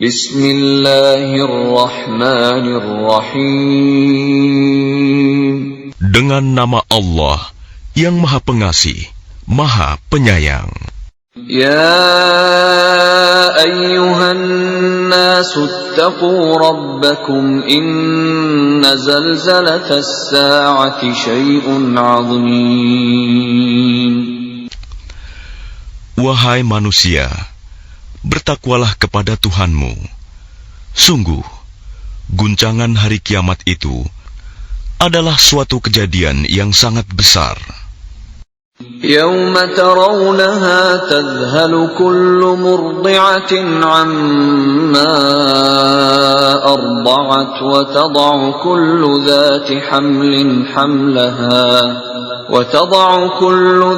Bismillahirrahmanirrahim. Dengan nama Allah yang Maha Pengasih, Maha Penyayang. Ya ayyuhan nasu attaqu rabbakum inna zalzalatas sa'ati syai'un 'azim. Wahai manusia, bertakwalah kepada Tuhanmu. Sungguh, guncangan hari kiamat itu adalah suatu kejadian yang sangat besar. يَوْمَ تَرَوْنَهَا تَذْهَلُ كُلُّ مُرْضِعَةٍ عَمَّا أَرْضَعَتْ وَتَضَعُ كُلُّ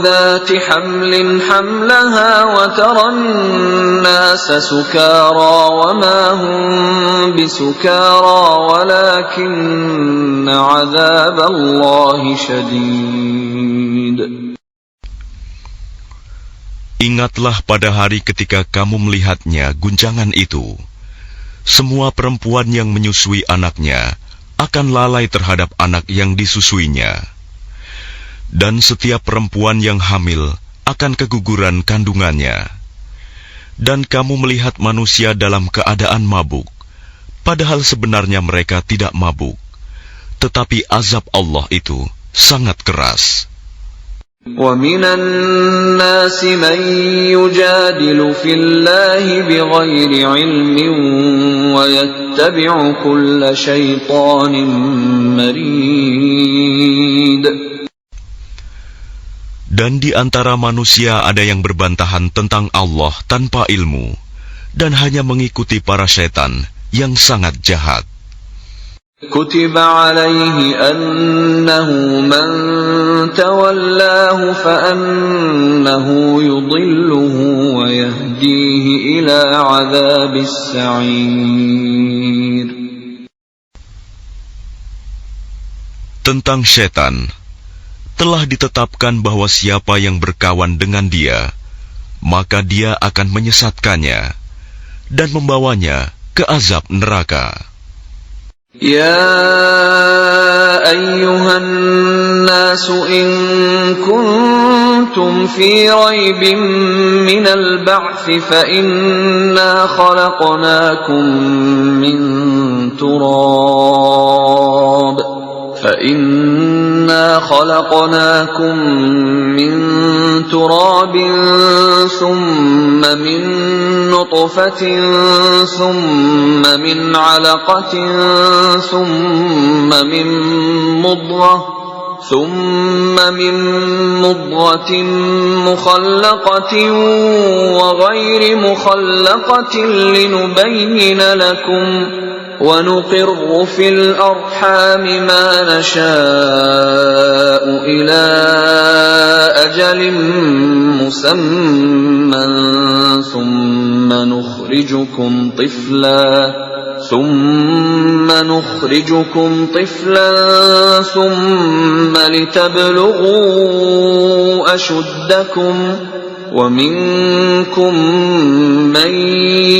ذَاتِ حَمْلٍ حَمْلَهَا وَتَرَى النَّاسَ سُكَارَى وَمَا هُمْ بِسُكَارَى وَلَكِنَّ عَذَابَ اللَّهِ شَدِيدٌ. Ingatlah pada hari ketika kamu melihatnya guncangan itu. Semua perempuan yang menyusui anaknya akan lalai terhadap anak yang disusuinya. Dan setiap perempuan yang hamil akan keguguran kandungannya. Dan kamu melihat manusia dalam keadaan mabuk, padahal sebenarnya mereka tidak mabuk. Tetapi azab Allah itu sangat keras. وَمِنَ النَّاسِ مَن يُجَادِلُ فِي اللَّهِ بِغَيْرِ عِلْمٍ وَيَتَّبِعُ كُلَّ شَيْطَانٍ مَرِيدٍ. Dan di antara manusia ada yang berbantahan tentang Allah tanpa ilmu, dan hanya mengikuti para syaitan yang sangat jahat. كُتِبَ عَلَيْهِ أَنَّهُ مَنْ تَوَلَّاهُ فَأَنَّهُ يُضِلُّهُ وَيَهْدِيهِ إِلَى عَذَابِ السَّعِيرِ. Tentang syaitan, telah ditetapkan bahwa siapa yang berkawan dengan dia, maka dia akan menyesatkannya dan membawanya ke azab neraka. يَا أَيُّهَا النَّاسُ إِن كُنتُمْ فِي رَيْبٍ مِّنَ الْبَعْثِ فَإِنَّا خَلَقْنَاكُم مِّن تُرَابٍ ثُمَّ مِن نُّطْفَةٍ ثُمَّ مِنْ عَلَقَةٍ ثُمَّ مِن مُّضْغَةٍ مُّخَلَّقَةٍ وَغَيْرِ مُخَلَّقَةٍ لِّنُبَيِّنَ لَكُمْ وَنُقِرُّ فِي الْأَرْحَامِ مَا نَشَاءُ إِلَى أَجَلٍ مُّسَمًّى ثُمَّ نُخْرِجُكُمْ طِفْلًا ثُمَّ لِتَبْلُغُوا أَشُدَّكُمْ وَمِنكُم مَّن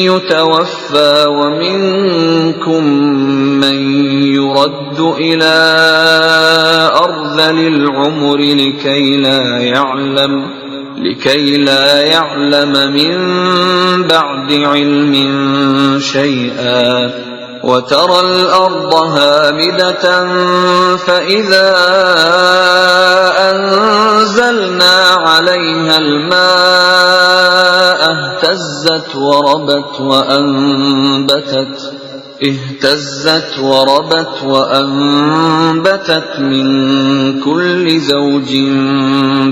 يُتَوَفَّى وَمِنكُم مَّن يُرَدُّ إِلَى أَرْذَلِ الْعُمُرِ لكي لا يعلم من بعد علم شيئا وترى الأرض هامدة فإذا أنزلنا عليها الماء اهتزت وربت وأنبتت من كل زوج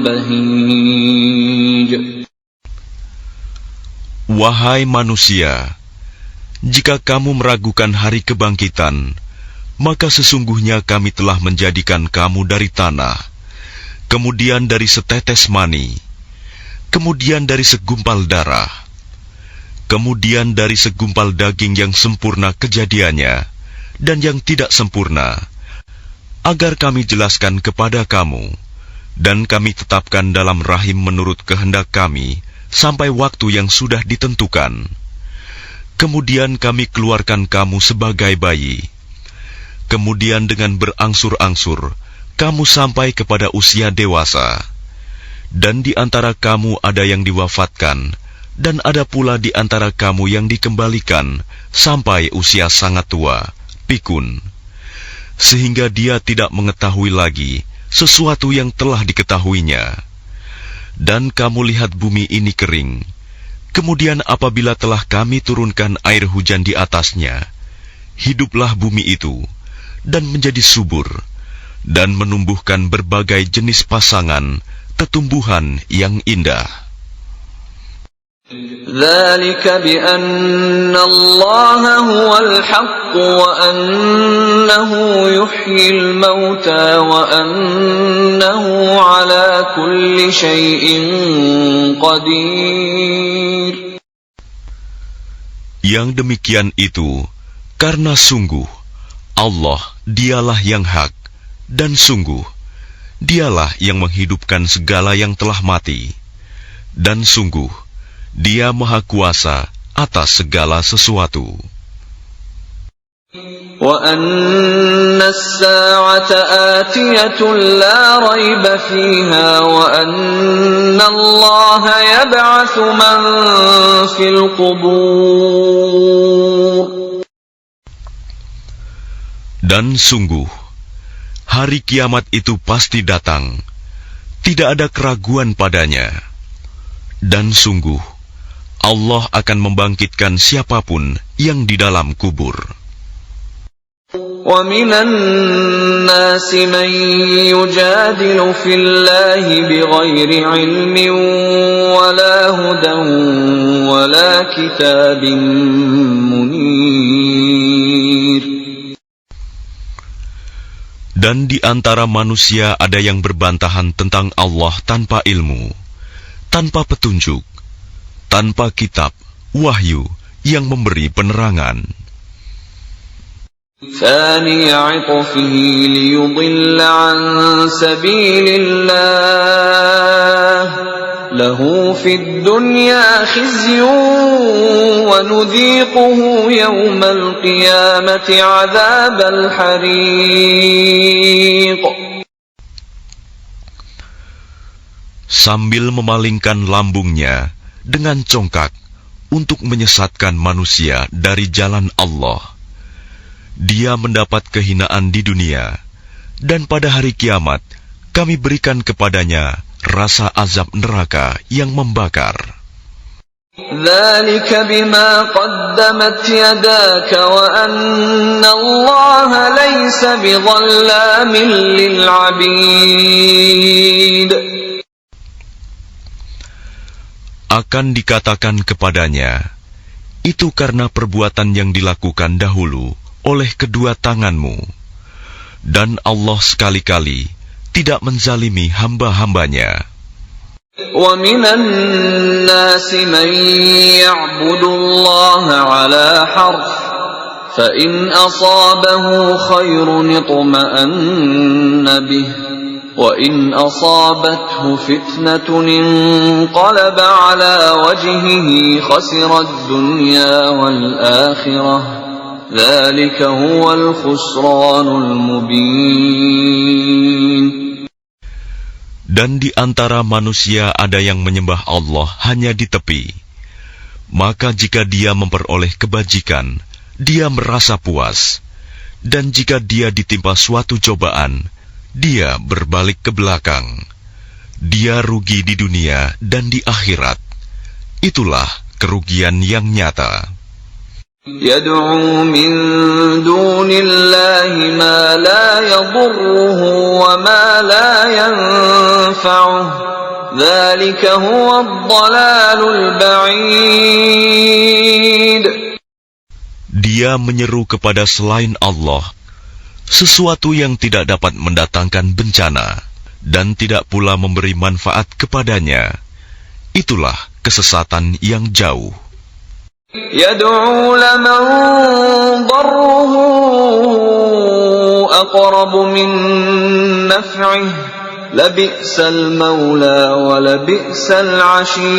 بهيج. Wahai manusia, jika kamu meragukan hari kebangkitan, maka sesungguhnya kami telah menjadikan kamu dari tanah, kemudian dari setetes mani, kemudian dari segumpal darah, kemudian dari segumpal daging yang sempurna kejadiannya dan yang tidak sempurna, agar kami jelaskan kepada kamu, dan kami tetapkan dalam rahim menurut kehendak kami sampai waktu yang sudah ditentukan. Kemudian kami keluarkan kamu sebagai bayi. Kemudian dengan berangsur-angsur, kamu sampai kepada usia dewasa. Dan di antara kamu ada yang diwafatkan, dan ada pula di antara kamu yang dikembalikan sampai usia sangat tua, pikun. Sehingga dia tidak mengetahui lagi sesuatu yang telah diketahuinya. Dan kamu lihat bumi ini kering. Kemudian apabila telah kami turunkan air hujan di atasnya, hiduplah bumi itu, dan menjadi subur, dan menumbuhkan berbagai jenis pasangan, tetumbuhan yang indah. ذَلِكَ بِأَنَّ اللَّهَ هُوَ الْحَقُّ وَأَنَّهُ يُحْيِي الْمَوْتَى وَأَنَّهُ عَلَى كُلِّ شَيْءٍ قَدِيرٌ. Yang demikian itu karena sungguh Allah dialah yang hak, dan sungguh dialah yang menghidupkan segala yang telah mati, dan sungguh Dia Maha Kuasa atas segala sesuatu. وَأَنَّ السَّاعَةَ آتِيَةٌ لَا رَيْبَ فِيهَا وَأَنَّ اللَّهَ يَبْعَثُ مَن فِي الْقُبُورِ. Dan sungguh hari kiamat itu pasti datang, tidak ada keraguan padanya. Dan sungguh Allah akan membangkitkan siapapun yang di dalam kubur. وَمِنَ النَّاسِ مَن يُجَادِلُ فِي اللَّهِ بِغَيْرِ عِلْمٍ وَلَا هُدًى وَلَا كِتَابٍ مُنِيرٍ. Dan di antara manusia ada yang berbantahan tentang Allah tanpa ilmu, tanpa petunjuk, tanpa kitab, wahyu yang memberi penerangan. ثَانِيَ عِطْفِهِ لِيُضِلَّ عَن سَبِيلِ اللَّهِ لَهُ فِي الدُّنْيَا خِزْيٌ وَنُذِيقُهُ يَوْمَ الْقِيَامَةِ عَذَابَ الْحَرِيقِ. Sambil memalingkan lambungnya dengan congkak untuk menyesatkan manusia dari jalan Allah, dia mendapat kehinaan di dunia, dan pada hari kiamat kami berikan kepadanya rasa azab neraka yang membakar. ذَلِكَ بِمَا قَدَّمَتْ يَدَاكَ وَأَنَّ اللَّهَ لَيْسَ بِظَلَّامٍ لِلْعَبِيدِ. Akan dikatakan kepadanya, itu karena perbuatan yang dilakukan dahulu oleh kedua tanganmu, dan Allah sekali-kali tidak menzalimi hamba-hambanya. وَمِنَ النَّاسِ مَن يَعْبُدُ اللَّهَ عَلَى حَرْفٍ فَإِنْ أَصَابَهُ خَيْرٌ اطْمَأَنَّ بِهِ وَإِنْ أَصَابَتْهُ فِتْنَةٌ انقَلَبَ عَلَى وَجْهِهِ خَسِرَ الدُّنْيَا وَالْآخِرَةَ ذَلِكَ هُوَ الْخُسْرَانُ الْمُبِينُ. Dan di antara manusia ada yang menyembah Allah hanya di tepi. Maka jika dia memperoleh kebajikan, dia merasa puas. Dan jika dia ditimpa suatu cobaan, dia berbalik ke belakang. Dia rugi di dunia dan di akhirat. Itulah kerugian yang nyata. يَدْعُو مِن دُونِ اللَّهِ مَا لَا يَضُرُّهُ وَمَا لَا يَنفَعُهُ ذَلِكَ هُوَ الضَّلَالُ الْبَعِيدُ. Dia menyeru kepada selain Allah sesuatu yang tidak dapat mendatangkan bencana dan tidak pula memberi manfaat kepadanya. Itulah kesesatan yang jauh. يَدْعُو لَمَن ضَرُّهُ أَقْرَبُ مِن نَّفْعِهِ لَبِئْسَ الْمَوْلَى وَلَبِئْسَ الْعَشِيرُ.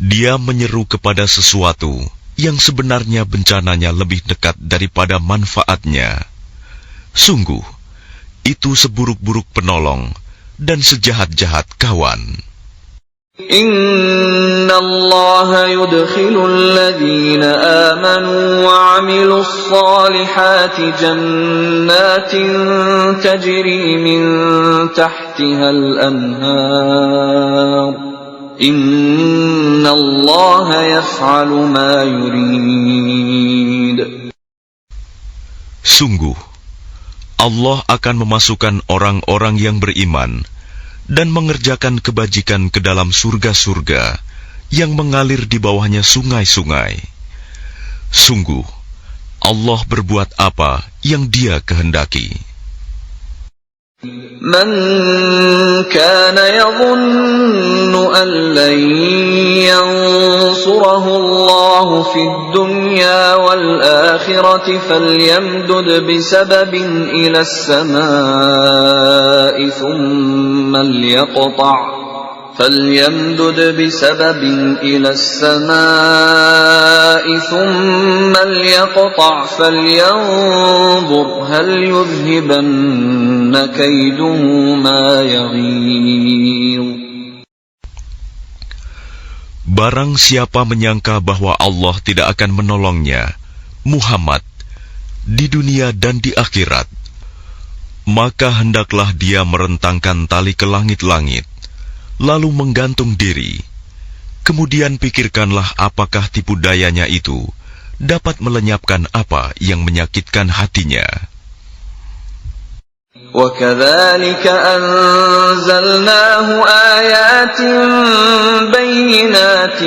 Dia menyeru kepada sesuatu yang sebenarnya bencananya lebih dekat daripada manfaatnya. Sungguh, itu seburuk-buruk penolong dan sejahat-jahat kawan. Inna Allah yudkhilul ladhina amanu wa amilus salihati jannatin tajri min tahtihal anhar. Inna Allah yaf'alu ma yurid. Sungguh, Allah akan memasukkan orang-orang yang beriman dan mengerjakan kebajikan ke dalam surga-surga yang mengalir di bawahnya sungai-sungai. Sungguh, Allah berbuat apa yang Dia kehendaki. Man kana yadhunnu an lan yansurahu Allah fid dunya wal akhirati falyamdud bisababin ila as-samaa'i thumma فليمدد بسبب إلى السماء ثم ليقطع فلينظر هل يذهبن كيده ما يغيظ. Barang siapa menyangka bahwa Allah tidak akan menolongnya, Muhammad, di dunia dan di akhirat, maka hendaklah dia merentangkan tali ke langit-langit, lalu menggantung diri. Kemudian pikirkanlah apakah tipu dayanya itu dapat melenyapkan apa yang menyakitkan hatinya. وَكَذَلِكَ أَنزَلْنَاهُ آيَاتٍ بَيِّنَاتٍ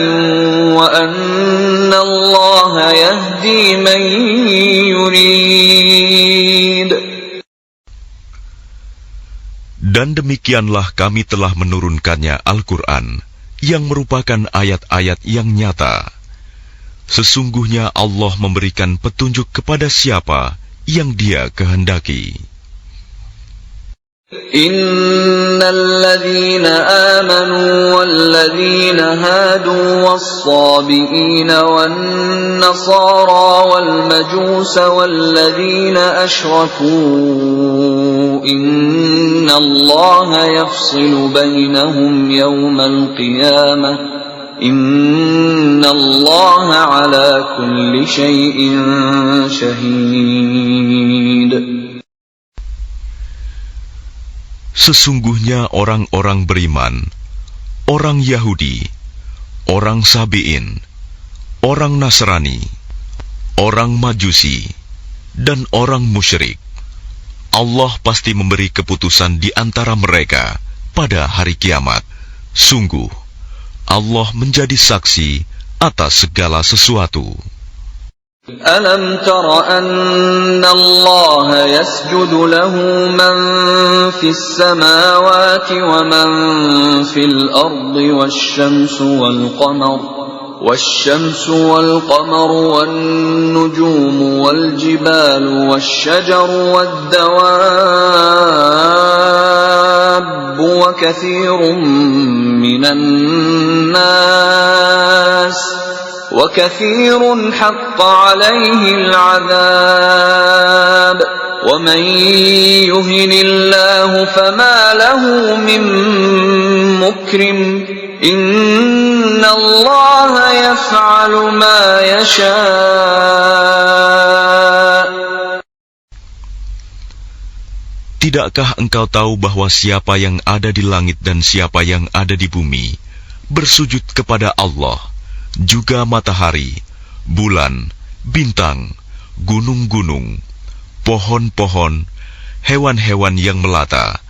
وَأَنَّ اللَّهَ يَهْدِي مَن يُرِيدُ. Dan demikianlah kami telah menurunkannya Al-Quran, yang merupakan ayat-ayat yang nyata. Sesungguhnya Allah memberikan petunjuk kepada siapa yang Dia kehendaki. Innal ladzina amanu wal ladzina hadu was-sabiina wan nasara wal majusa wal ladzina asyraku innallaha yafsilu bainahum yawmal qiyamah innallaha ala kulli syai'in syahid. Sesungguhnya orang-orang beriman, orang Yahudi, orang Sabi'in, orang Nasrani, orang Majusi, dan orang musyrik, Allah pasti memberi keputusan di antara mereka pada hari kiamat. Sungguh, Allah menjadi saksi atas segala sesuatu. Alam tara anna Allah yasjudu lahu man fis samawati wa man fil ardi wasyamsu wal qamar wan nujumu wal jibalu wasyajaru wad dawab wa katsirun minan nas وَكَثِيرٌ حَقَّ عَلَيْهِ الْعَذَابُ وَمَنْ يُهِنِ اللَّهُ فَمَا لَهُ مِنْ مُكْرِمٍ إِنَّ اللَّهَ يَفْعَلُ مَا يَشَاءُ. Tidakkah engkau tahu bahwa siapa yang ada di langit dan siapa yang ada di bumi bersujud kepada Allah, juga matahari, bulan, bintang, gunung-gunung, pohon-pohon, hewan-hewan yang melata,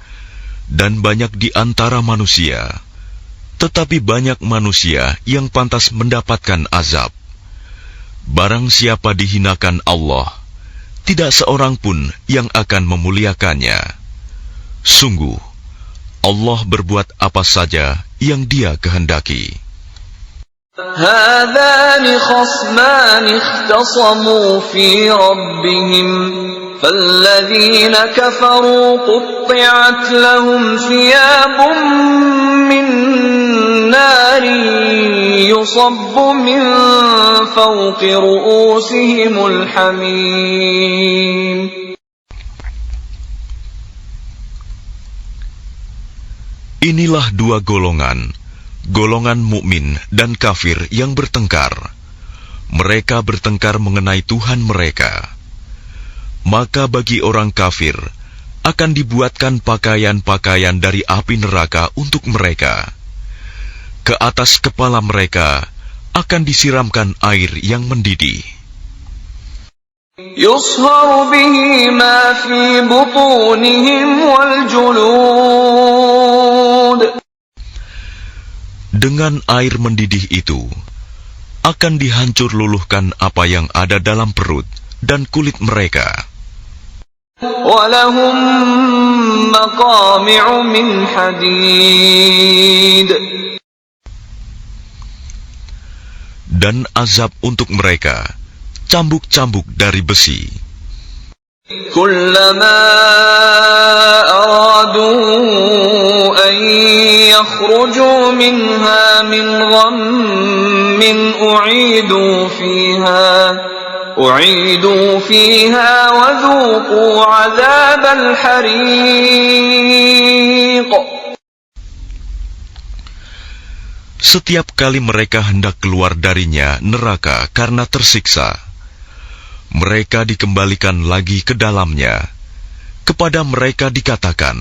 dan banyak di antara manusia. Tetapi banyak manusia yang pantas mendapatkan azab. Barang siapa dihinakan Allah, tidak seorang pun yang akan memuliakannya. Sungguh, Allah berbuat apa saja yang Dia kehendaki. هذان خصمان اختصموا في ربهم فالذين كفروا قطعت لهم ثياب من نار يصب من فوق رؤوسهم الحميم. Inilah dua golongan, golongan mukmin dan kafir yang bertengkar. Mereka bertengkar mengenai Tuhan mereka. Maka bagi orang kafir akan dibuatkan pakaian-pakaian dari api neraka untuk mereka. Ke atas kepala mereka akan disiramkan air yang mendidih. يصهر به ما في بطونهم والجلود. Dengan air mendidih itu akan dihancur luluhkan apa yang ada dalam perut dan kulit mereka. وَلَهُمْ مَقَامِعُ مِنْ حَدِيدٍ. Dan azab untuk mereka cambuk-cambuk dari besi. كُلَّمَا أَرَادُوا أَنْ يَخْرُجُوا مِنْهَا مِنْ غَمٍّ أُعِيدُوا فِيهَا وَذُوقُوا عَذَابَ الْحَرِيقِ. Setiap kali mereka hendak keluar darinya neraka karena tersiksa, mereka dikembalikan lagi ke dalamnya. Kepada mereka dikatakan,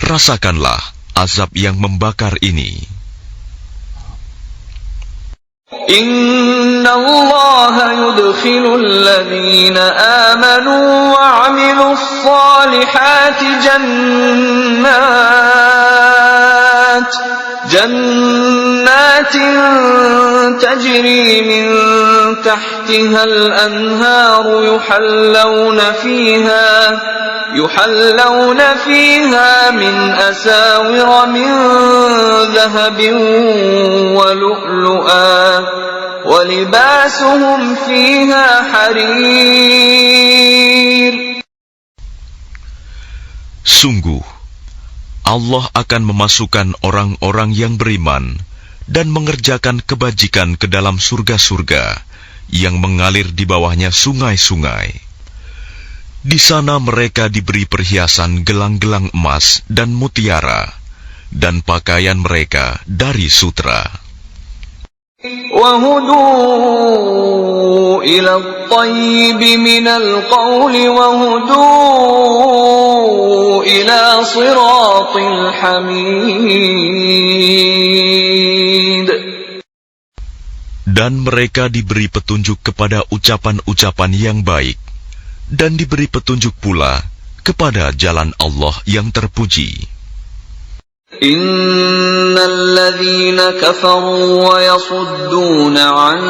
rasakanlah azab yang membakar ini. Inna Allah yudkhilul ladhina amanu wa 'amilus salihati jannatin tajri min tahtiha al-anharu yuhallawna fiha min asawira min dhahabin wa lu'lu'a wa libasuhum fiha harir. Sungguh Allah akan memasukkan orang-orang yang beriman dan mengerjakan kebajikan ke dalam surga-surga yang mengalir di bawahnya sungai-sungai. Di sana mereka diberi perhiasan gelang-gelang emas dan mutiara, dan pakaian mereka dari sutra. وَهُدُوا إِلَى الطَّيِّبِ مِنَ الْقَوْلِ وَهُدُوا إِلَى صِرَاطِ الْحَمِيدِ. Dan mereka diberi petunjuk kepada ucapan-ucapan yang baik, dan diberi petunjuk pula kepada jalan Allah yang terpuji. Innal ladzina kafaru wa yasudduna an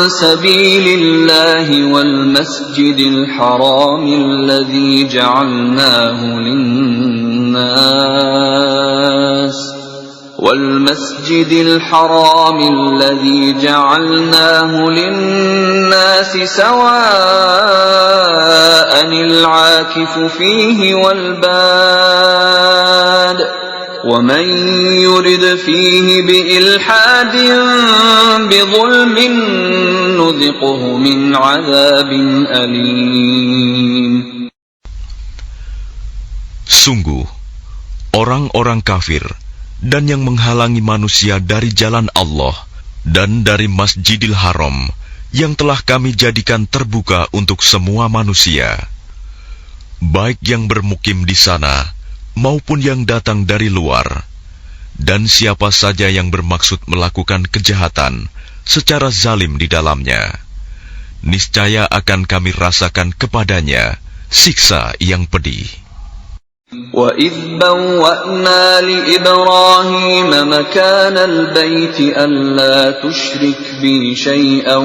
sabilillahi wal masjidil haram alladzi ja'alnahu lin-nas والمسجد الحرام الذي جعلناه للناس سواء العاكف فيه والباد ومن يرد فيه بإلحاد بظلم نذقه من عذاب أليم. Sungguh, orang-orang kafir dan yang menghalangi manusia dari jalan Allah dan dari Masjidil Haram yang telah kami jadikan terbuka untuk semua manusia, baik yang bermukim di sana maupun yang datang dari luar, dan siapa saja yang bermaksud melakukan kejahatan secara zalim di dalamnya, niscaya akan kami rasakan kepadanya siksa yang pedih. وَإِذْ بَوَّأْنَا لِإِبْرَاهِيمَ مَكَانَ الْبَيْتِ أَلَّا تُشْرِكْ بِي شَيْئًا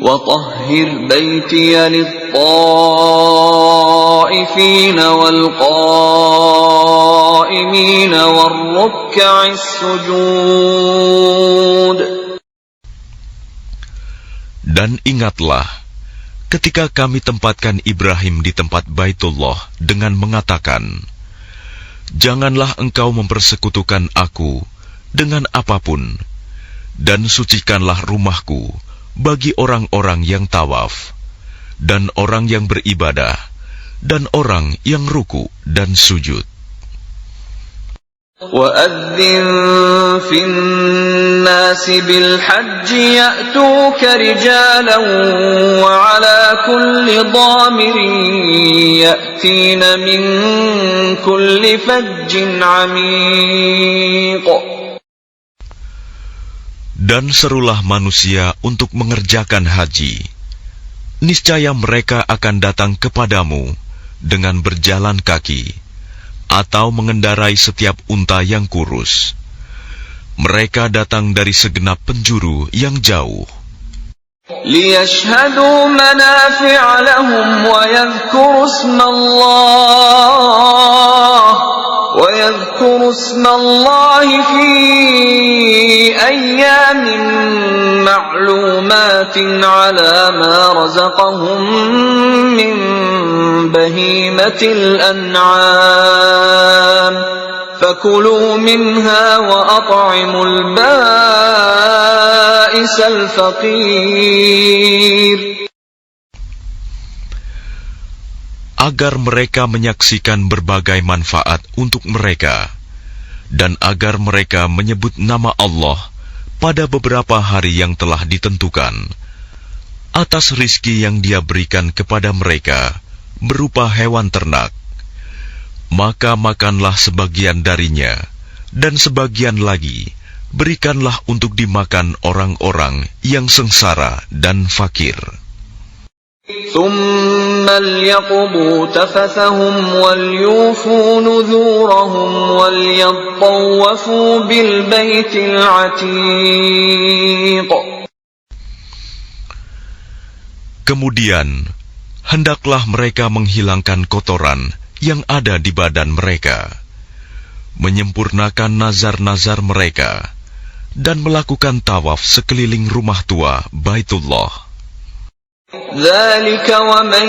وَطَهِّرْ بَيْتِيَ لِلطَّائِفِينَ وَالْقَائِمِينَ وَالرُّكَّعِ السُّجُودِ. Dan ingatlah ketika kami tempatkan Ibrahim di tempat Baitullah dengan mengatakan, janganlah engkau mempersekutukan aku dengan apapun, dan sucikanlah rumahku bagi orang-orang yang tawaf, dan orang yang beribadah, dan orang yang ruku dan sujud. وَأَذِّن فِي النَّاسِ بِالْحَجِّ يَأْتُوكَ رِجَالًا وَعَلَى كُلِّ ضَامِرٍ يَأْتِينَ مِنْ كُلِّ فَجٍّ عَمِيقٍ. Dan serulah manusia untuk mengerjakan haji. Niscaya mereka akan datang kepadamu dengan berjalan kaki, atau mengendarai setiap unta yang kurus. Mereka datang dari segenap penjuru yang jauh. لِيَشْهَدُوا مَنَافِعَ لَهُمْ وَيَذْكُرُوا اسْمَ اللَّهِ فِي أَيَّامٍ مَّعْلُومَاتٍ عَلَى مَا رَزَقَهُم مِّن بَهِيمَةِ الْأَنْعَامِ فَكُلُوا مِنْهَا وَأَطْعِمُوا الْبَائِسَ الْفَقِيرَ. Agar mereka menyaksikan berbagai manfaat untuk mereka, dan agar mereka menyebut nama Allah pada beberapa hari yang telah ditentukan, atas rizki yang Dia berikan kepada mereka berupa hewan ternak. Maka makanlah sebagian darinya, dan sebagian lagi berikanlah untuk dimakan orang-orang yang sengsara dan fakir. ثُمَّ لْيَقْضُوا تَفَثَهُمْ وَلْيُوفُوا نُذُورَهُمْ وَلْيَطَّوَّفُوا بِالْبَيْتِ الْعَتِيقِ. Kemudian, hendaklah mereka menghilangkan kotoran yang ada di badan mereka, menyempurnakan nazar-nazar mereka, dan melakukan tawaf sekeliling rumah tua Baitullah. ذَلِكَ وَمَنْ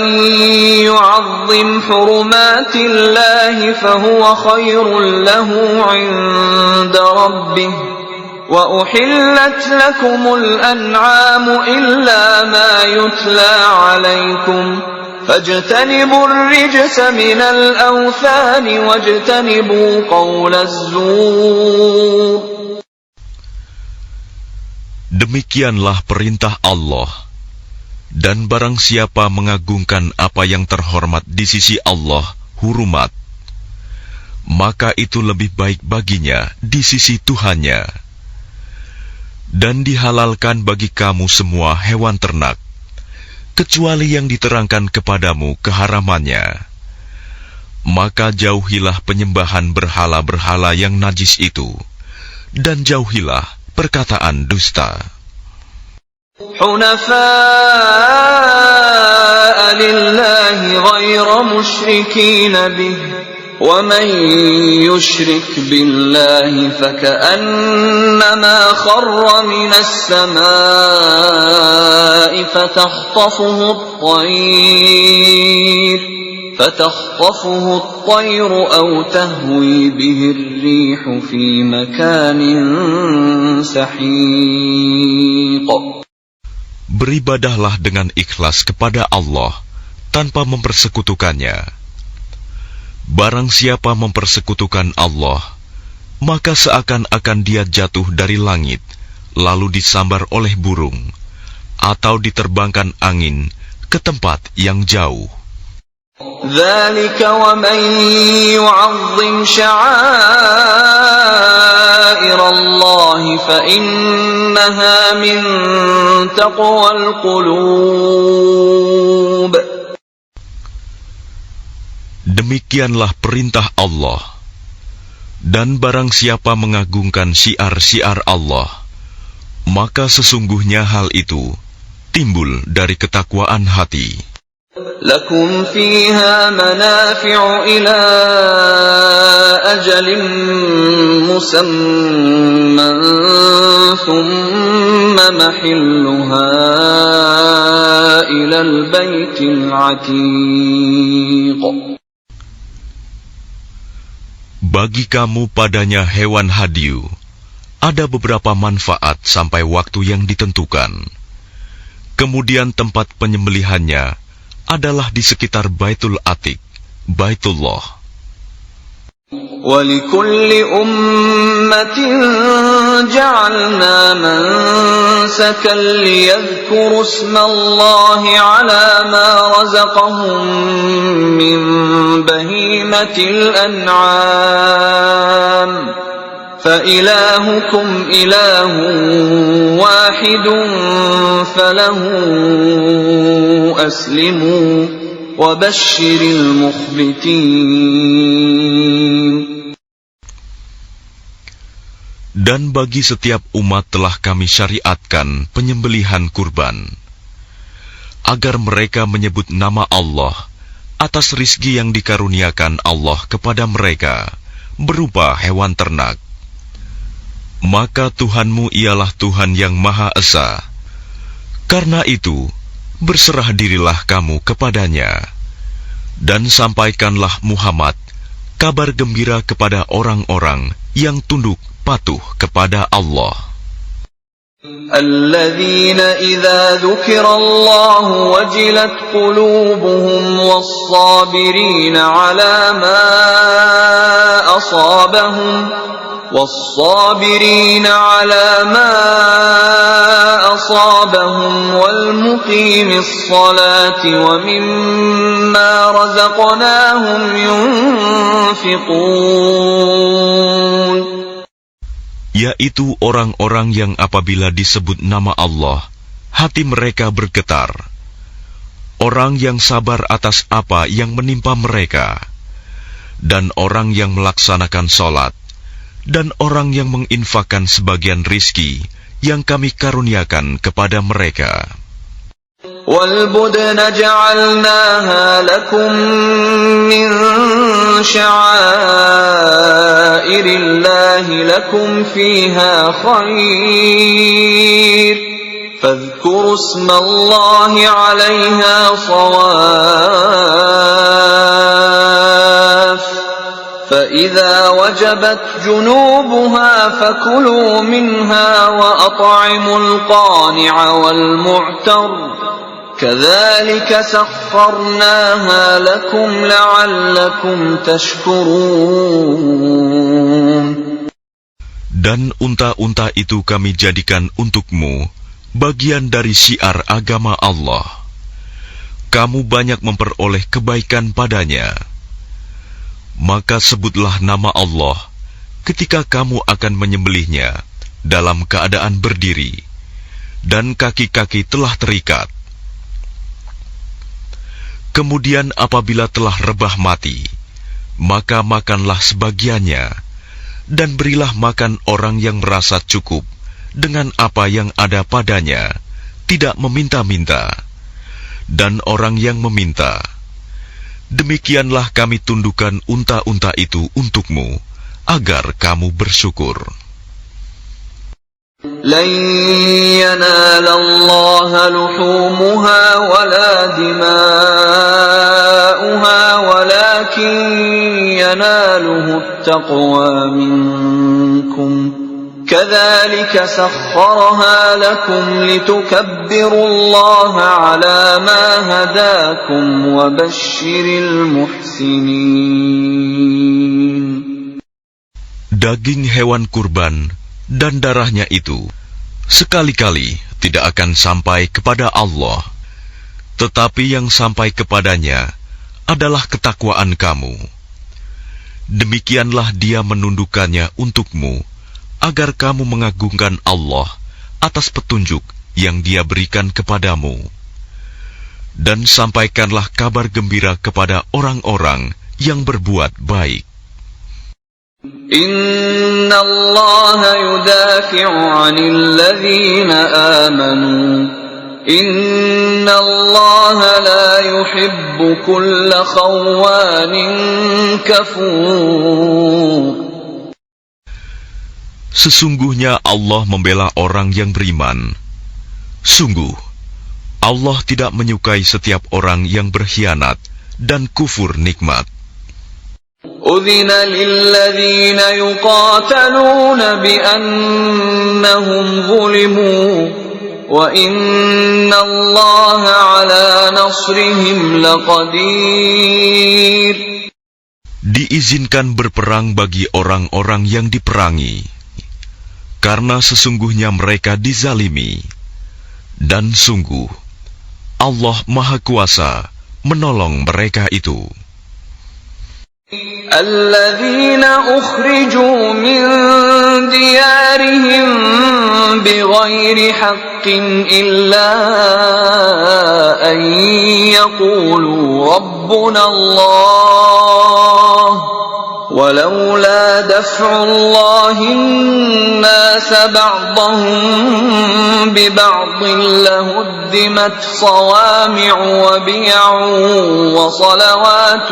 يُعَظِّمْ حُرُمَاتِ اللَّهِ فَهُوَ خَيْرٌ لَهُ عِنْدَ رَبِّهِ وَأُحِلَّتْ لَكُمُ الْأَنْعَامُ إِلَّا مَا يُتْلَى عَلَيْكُمْ فَاجْتَنِبُوا الرِّجْسَ مِنَ الْأَوْثَانِ وَاجْتَنِبُوا قَوْلَ الزُّورِ. Demikianlah perintah Allah. Dan barang siapa mengagungkan apa yang terhormat di sisi Allah, hurumat, maka itu lebih baik baginya di sisi Tuhannya. Dan dihalalkan bagi kamu semua hewan ternak, kecuali yang diterangkan kepadamu keharamannya. Maka jauhilah penyembahan berhala-berhala yang najis itu, dan jauhilah perkataan dusta. حُنَفَاءَ لِلَّهِ غَيْرَ مُشْرِكِينَ بِهِ وَمَن يُشْرِكْ بِاللَّهِ فَكَأَنَّمَا خَرَّ مِنَ السَّمَاءِ فَتَخْطَفُهُ الطَّيْرُ أَوْ تَهْوِي بِهِ الرِّيحُ فِي مَكَانٍ سَحِيقٍ. Beribadahlah dengan ikhlas kepada Allah tanpa mempersekutukannya. Barang siapa mempersekutukan Allah, maka seakan-akan dia jatuh dari langit, lalu disambar oleh burung, atau diterbangkan angin ke tempat yang jauh. ذَلِكَ وَمَن يُعَظِّمْ شَعَائِرَ اللَّهِ فَإِنَّهَا مِن تَقْوَى الْقُلُوبِ. Demikianlah perintah Allah. Dan barang siapa mengagungkan syiar-syiar Allah, maka sesungguhnya hal itu timbul dari ketakwaan hati. لَكُمْ فِيهَا مَنَافِعُ إِلَى أَجَلٍ مُّسَمًّى ثُمَّ مَحِلُّهَا إِلَى الْبَيْتِ الْعَتِيقِ. Bagi kamu padanya hewan hadiu, ada beberapa manfaat sampai waktu yang ditentukan. Kemudian tempat penyembelihannya adalah di sekitar Baitul Atiq, Baitullah. وَلِكُلِّ أُمَّةٍ جَعَلْنَا مَنسَكًا لِيَذْكُرُوا اسْمَ اللَّهِ عَلَى مَا رَزَقَهُم مِّن بَهِيمَةِ الْأَنْعَامِ فَإِلَٰهُكُمْ إِلَٰهٌ وَاحِدٌ فَلَهُ أَسْلِمُوا وَبَشِّرِ الْمُخْبِتِينَ. Dan bagi setiap umat telah kami syariatkan penyembelihan kurban, agar mereka menyebut nama Allah atas rizki yang dikaruniakan Allah kepada mereka berupa hewan ternak. Maka Tuhanmu ialah Tuhan yang Maha Esa. Karena itu, berserah dirilah kamu kepadanya, dan sampaikanlah Muhammad kabar gembira kepada orang-orang yang tunduk patuh kepada Allah. Alladzina idza dzukirallahu wajilat qulubuhum was-sabirina 'ala ma asabahum والصابرين على ما أصابهم والمقيم الصلاة ومما رزقناهم ينفقون. Yaitu orang-orang yang apabila disebut nama Allah, hati mereka bergetar. Orang yang sabar atas apa yang menimpa mereka, dan orang yang melaksanakan sholat, dan orang yang menginfakkan sebagian rizki yang kami karuniakan kepada mereka. وَالْبُدْنَ جَعَلْنَاهَا لَكُمْ مِنْ شَعَائِرِ اللَّهِ لَكُمْ فِيهَا خَيْرٌ فَاذْكُرُوا اسْمَ اللَّهِ عَلَيْهَا صَوَافَّ فَإِذَا وَجَبَتْ جُنُوبُهَا فَكُلُوا مِنْهَا وَأَطْعِمُوا الْقَانِعَ وَالْمُعْتَرَّ كَذَلِكَ سَخَّرْنَاهَا لَكُمْ لَعَلَّكُمْ تَشْكُرُونَ. Dan unta-unta itu kami jadikan untukmu bagian dari syiar agama Allah. Kamu banyak memperoleh kebaikan padanya. Maka sebutlah nama Allah ketika kamu akan menyembelihnya dalam keadaan berdiri, dan kaki-kaki telah terikat. Kemudian apabila telah rebah mati, maka makanlah sebagiannya, dan berilah makan orang yang merasa cukup dengan apa yang ada padanya, tidak meminta-minta, dan orang yang meminta. Demikianlah kami tundukkan unta-unta itu untukmu, agar kamu bersyukur. لَن يَنَالَ اللَّهَ لُحُومُهَا وَلَا دِمَاؤُهَا وَلَكِن يَنَالُهُ التَّقْوَى مِنكُمْ كَذَلِكَ سَخَّرَهَا لَكُمْ لِتُكَبِّرُوا اللَّهَ عَلَى مَا هَدَاكُمْ وَبَشِّرِ الْمُحْسِنِينَ. Daging hewan kurban dan darahnya itu sekali-kali tidak akan sampai kepada Allah, tetapi yang sampai kepadanya adalah ketakwaan kamu. Demikianlah Dia menundukkannya untukmu, agar kamu mengagungkan Allah atas petunjuk yang Dia berikan kepadamu. Dan sampaikanlah kabar gembira kepada orang-orang yang berbuat baik. Inna Allah yudafi'u 'anil ladzina amanu. Inna Allah la yuhibbu kulla khawanin kafur. Sesungguhnya Allah membela orang yang beriman. Sungguh, Allah tidak menyukai setiap orang yang berkhianat dan kufur nikmat. أذن للذين يقاتلون بأنهم ظلموا وإن الله على نصرهم لقدير. Diizinkan berperang bagi orang-orang yang diperangi, karena sesungguhnya mereka dizalimi, dan sungguh Allah Maha Kuasa menolong mereka itu. الذين أخرجوا من ديارهم بغير حق إلا أن يقولوا ربنا الله ولولا دفع الله الناس بعضهم ببعض لهدمت صوامع وبيع وصلوات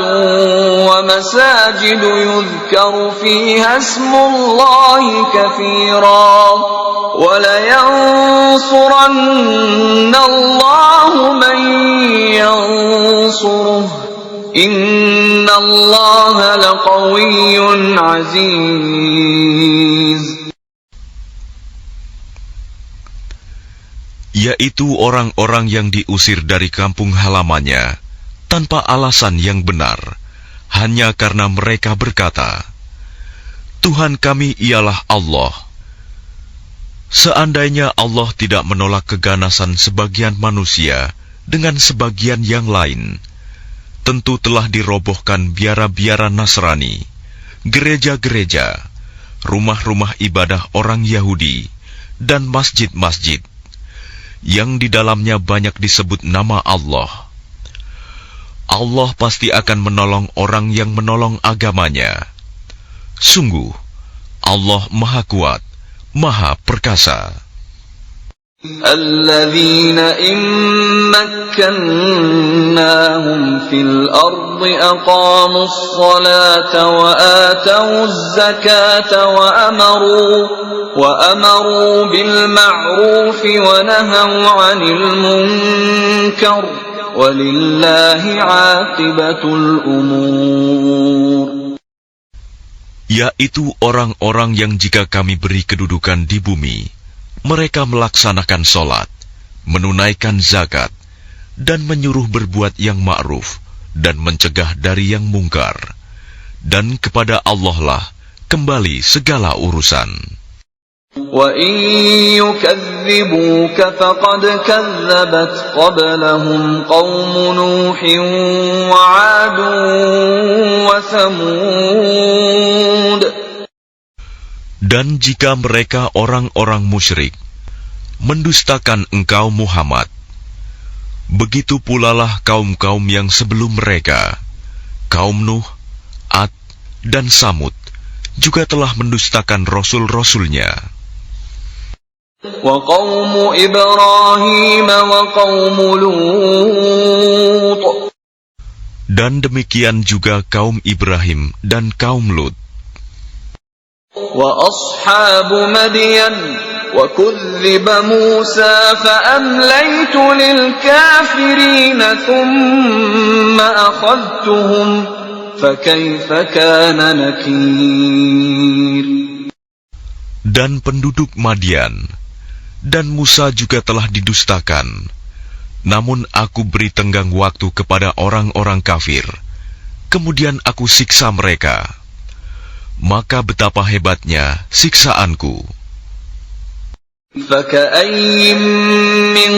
ومساجد يذكر فيها اسم الله كثيرا ولينصرن الله من ينصره إن الله لقوي عزيز. Yaitu orang-orang yang diusir dari kampung halamannya tanpa alasan yang benar, hanya karena mereka berkata, Tuhan kami ialah Allah. Seandainya Allah tidak menolak keganasan sebagian manusia dengan sebagian yang lain, tentu telah dirobohkan biara-biara Nasrani, gereja-gereja, rumah-rumah ibadah orang Yahudi, dan masjid-masjid, yang di dalamnya banyak disebut nama Allah. Allah pasti akan menolong orang yang menolong agamanya. Sungguh, Allah Maha Kuat, Maha Perkasa. الذين إن مكناهم في الأرض أقاموا الصلاة وآتوا الزكاة وأمروا بالمعروف ونهوا عن المنكر ولله عاقبة الأمور. Yaitu orang-orang yang jika kami beri kedudukan di bumi, mereka melaksanakan sholat, menunaikan zakat, dan menyuruh berbuat yang ma'ruf, dan mencegah dari yang mungkar. Dan kepada Allah lah kembali segala urusan. وَإِن يُكَذِّبُوكَ فَقَدْ كَذَّبَتْ قَبْلَهُمْ قَوْمُ نُوحٍ وَعَادٌ وَثَمُودَ. Dan jika mereka orang-orang musyrik mendustakan engkau Muhammad, begitu pula lah kaum-kaum yang sebelum mereka, kaum Nuh, Ad, dan Samud, juga telah mendustakan rasul-rasulnya. وَقَوْمُ إِبْرَاهِيمَ وَقَوْمُ لُوطٍ. Dan demikian juga kaum Ibrahim dan kaum Lut. وَأَصْحَابُ مَدْيَنَ وَكُذِّبَ مُوسَى فَأَمْلَيْتُ لِلْكَافِرِينَ ثُمَّ أَخَذْتُهُمْ فَكَيْفَ كَانَ نَكِيرِ. Dan penduduk Madian dan Musa juga telah didustakan. Namun aku beri tenggang waktu kepada orang-orang kafir, kemudian aku siksa mereka. Maka betapa hebatnya siksaanku. فَكَأَيٍّ مِّن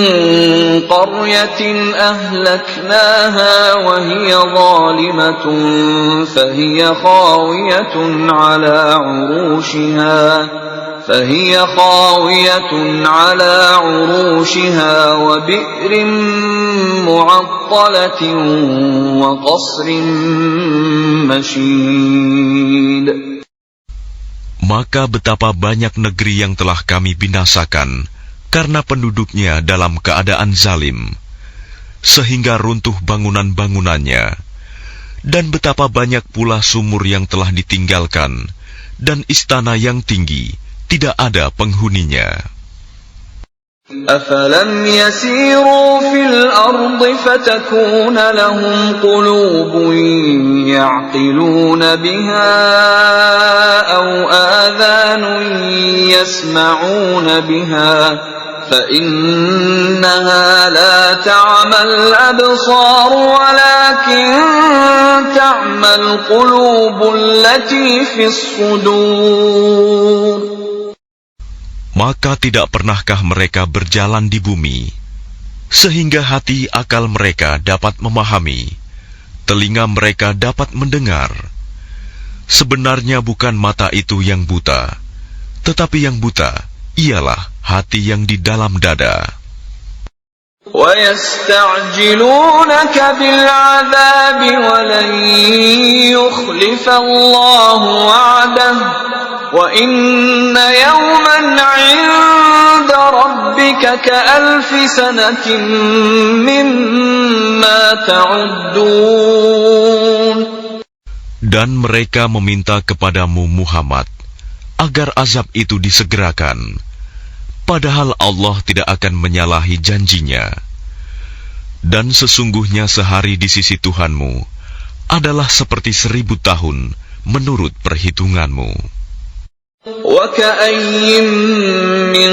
قَرْيَةٍ أَهْلَكْنَاهَا وَهِيَ ظَالِمَةٌ فَهِيَ خَاوِيَةٌ عَلَى عُرُوشِهَا وَبِئْرٍ مُّعَطَّلَةٍ وَقَصْرٍ مَّشِيدٍ. Maka betapa banyak negeri yang telah kami binasakan karena penduduknya dalam keadaan zalim, sehingga runtuh bangunan-bangunannya, dan betapa banyak pula sumur yang telah ditinggalkan, dan istana yang tinggi tidak ada penghuninya. أفلم يسيروا في الأرض فتكون لهم قلوب يعقلون بها أو آذان يسمعون بها فإنها لا تعمى الأبصار ولكن تعمى القلوب التي في الصدور. Maka tidak pernahkah mereka berjalan di bumi, sehingga hati akal mereka dapat memahami, telinga mereka dapat mendengar. Sebenarnya bukan mata itu yang buta, tetapi yang buta ialah hati yang di dalam dada. وَيَسْتَعْجِلُونَكَ بِالْعَذَابِ وَلَنْ يُخْلِفَ اللَّهُ وَعْدَهُ وَإِنَّ يَوْمًا عِندَ رَبِّكَ كَأَلْفِ سَنَةٍ مِّمَّا تَعُدُّونَ. Dan mereka meminta kepadamu Muhammad agar azab itu disegerakan, padahal Allah tidak akan menyalahi janjinya. Dan sesungguhnya sehari di sisi Tuhanmu adalah seperti 1000 tahun menurut perhitunganmu. وَكَأَيِّن مِّن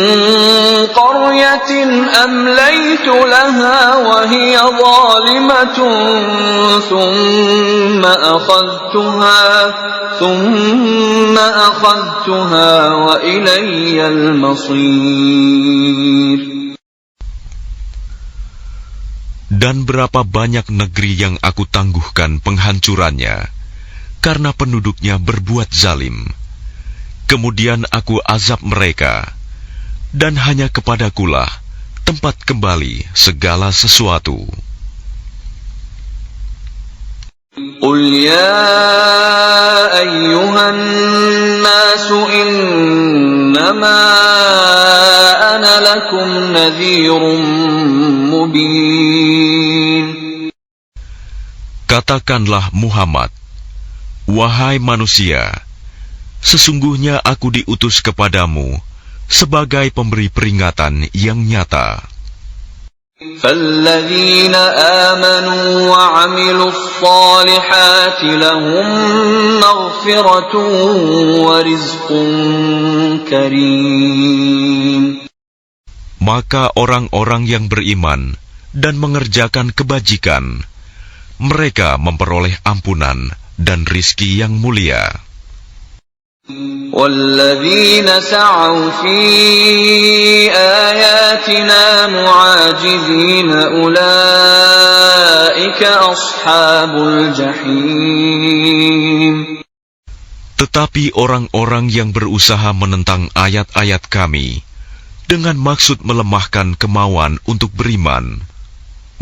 قَرْيَةٍ أَمْلَيْتُ لَهَا وَهِيَ ظَالِمَةٌ ثُمَّ أَخَذْتُهَا وَإِلَيَّ الْمَصِيرُ. Dan berapa banyak negeri yang aku tangguhkan penghancurannya, karena penduduknya berbuat zalim. Kemudian aku azab mereka, dan hanya kepadakulah tempat kembali segala sesuatu. قُلْ يَا أَيُّهَا النَّاسُ إِنَّمَا أَنَا لَكُمْ نَذِيرٌ مُبِينٌ. Katakanlah Muhammad, wahai manusia, sesungguhnya aku diutus kepadamu sebagai pemberi peringatan yang nyata. فَالَّذِينَ آمَنُوا وَعَمِلُوا الصَّالِحَاتِ لَهُم مَّغْفِرَةٌ وَرِزْقٌ كَرِيمٌ. Maka orang-orang yang beriman dan mengerjakan kebajikan, mereka memperoleh ampunan dan rizki yang mulia. وَالَّذِينَ سَعَوْا فِي آيَاتِنَا مُعَاجِزِينَ أُولَئِكَ أَصْحَابُ الْجَحِيمِ. Tetapi orang-orang yang berusaha menentang ayat-ayat kami dengan maksud melemahkan kemauan untuk beriman,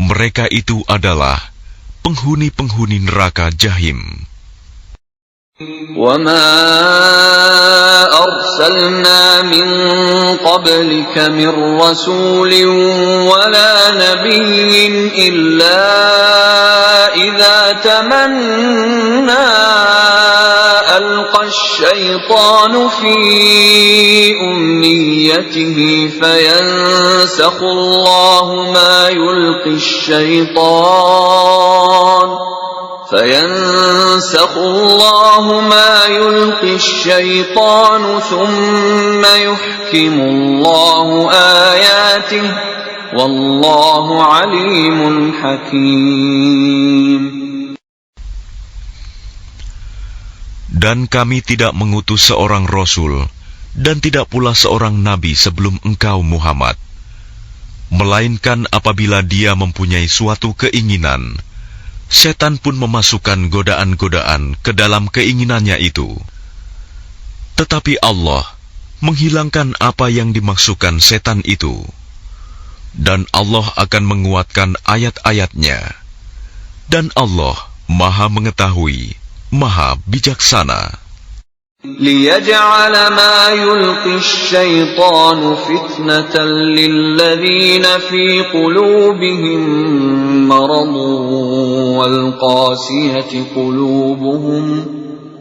mereka itu adalah penghuni-penghuni neraka Jahim. وَمَا أَرْسَلْنَا مِن قَبْلِكَ مِن رَّسُولٍ وَلَا نَبِيٍّ إِلَّا إِذَا تَمَنَّى أَلْقَى الشَّيْطَانُ فِي أُمْنِيَّتِهِ فَيَنسَخُ اللَّهُ مَا يُلْقِي الشَّيْطَانُ ثُمَّ يُحْكِمُ اللَّهُ آيَاتِهِ وَاللَّهُ عَلِيمٌ حَكِيمٌ. Dan kami tidak mengutus seorang Rasul dan tidak pula seorang Nabi sebelum engkau Muhammad, melainkan apabila dia mempunyai suatu keinginan, setan pun memasukkan godaan-godaan ke dalam keinginannya itu. Tetapi Allah menghilangkan apa yang dimaksudkan setan itu, dan Allah akan menguatkan ayat-ayatnya. Dan Allah Maha Mengetahui, Maha Bijaksana. لِيَجْعَلَ مَا يُلْقِي الشَّيْطَانُ فِتْنَةً لِلَّذِينَ فِي قُلُوبِهِم مَّرَضٌ وَالْقَاسِيَةِ قُلُوبُهُمْ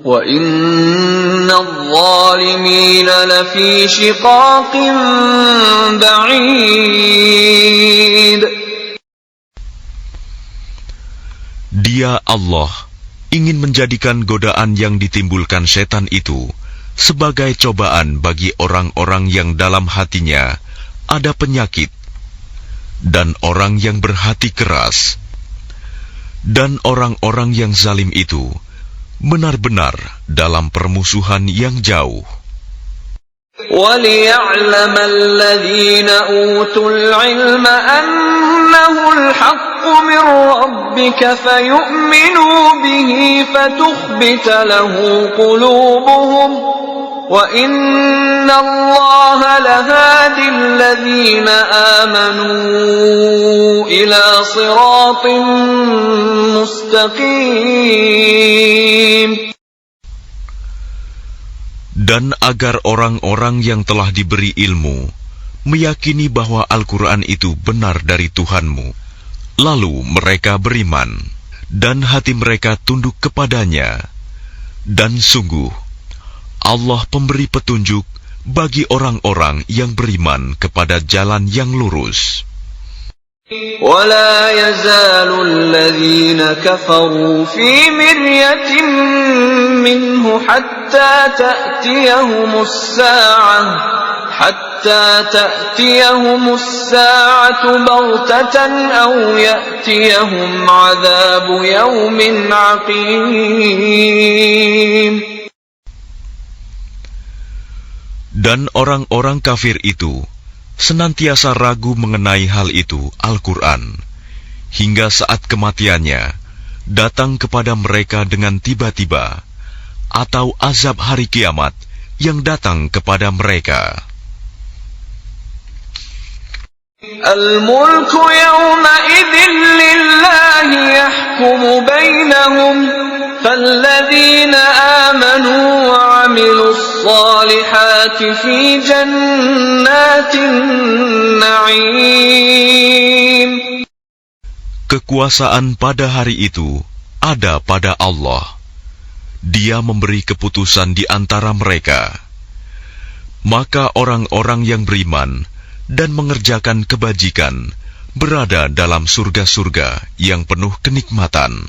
وَإِنَّ الظالمين لفي شقاق بعيد. Dia Allah ingin menjadikan godaan yang ditimbulkan setan itu sebagai cobaan bagi orang-orang yang dalam hatinya ada penyakit dan orang yang berhati keras, dan orang-orang yang zalim itu benar-benar dalam permusuhan yang jauh. وَلِيَعْلَمَ الَّذِينَ أُوتُوا الْعِلْمَ أَنَّهُ الْحَقُّ مِنْ رَبِّكَ فَيُؤْمِنُوا بِهِ فَتُخْبِتَ لَهُ قُلُوبُهُمْ وَإِنَّ اللَّهَ لَهَادِ الَّذِينَ آمَنُوا إِلَى صِرَاطٍ مُسْتَقِيمٍ. Dan agar orang-orang yang telah diberi ilmu meyakini bahwa Al-Quran itu benar dari Tuhanmu, lalu mereka beriman, dan hati mereka tunduk kepadanya. Dan sungguh, Allah pemberi petunjuk bagi orang-orang yang beriman kepada jalan yang lurus. وَلَا يَزَالُ الَّذِينَ كَفَرُوا فِي مِرْيَةٍ مِّنْهُ حَتَّى تَأْتِيَهُمُ السَّاعَةُ بَغْتَةً أَوْ يَأْتِيَهُمْ عَذَابُ يَوْمٍ عَقِيمٍ. Dan orang-orang kafir itu senantiasa ragu mengenai hal itu, Al-Quran, hingga saat kematiannya datang kepada mereka dengan tiba-tiba, atau azab hari kiamat yang datang kepada mereka. Al-mulku yawma'idhin lillahi yahkumu bainahum falladzina amanu wa 'amilus salihati fi jannatin na'im. Kekuasaan pada hari itu ada pada Allah. Dia memberi keputusan di antara mereka. Maka orang-orang yang beriman dan mengerjakan kebajikan berada dalam surga-surga yang penuh kenikmatan.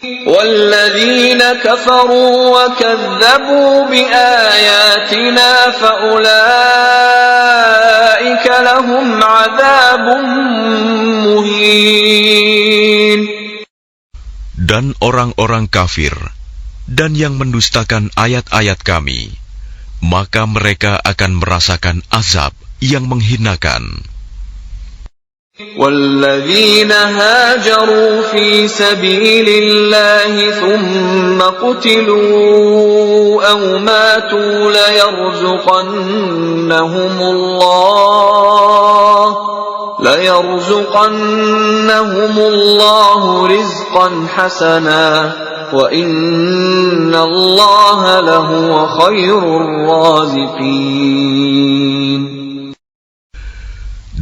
وَالَّذِينَ كَفَرُوا وَكَذَّبُوا بِآيَاتِنَا فَأُولَئِكَ لَهُمْ عَذَابٌ مُهِينٌ. Dan orang-orang kafir dan yang mendustakan ayat-ayat kami, maka mereka akan merasakan azab yang menghinakan. وَالَّذِينَ هَاجَرُوا فِي سَبِيلِ اللَّهِ ثُمَّ قُتِلُوا أَوْ مَاتُوا لَيَرْزُقَنَّهُمُ اللَّهُ رِزْقًا حَسَنًا وَإِنَّ اللَّهَ لَهُوَ خَيْرُ الرَّازِقِينَ.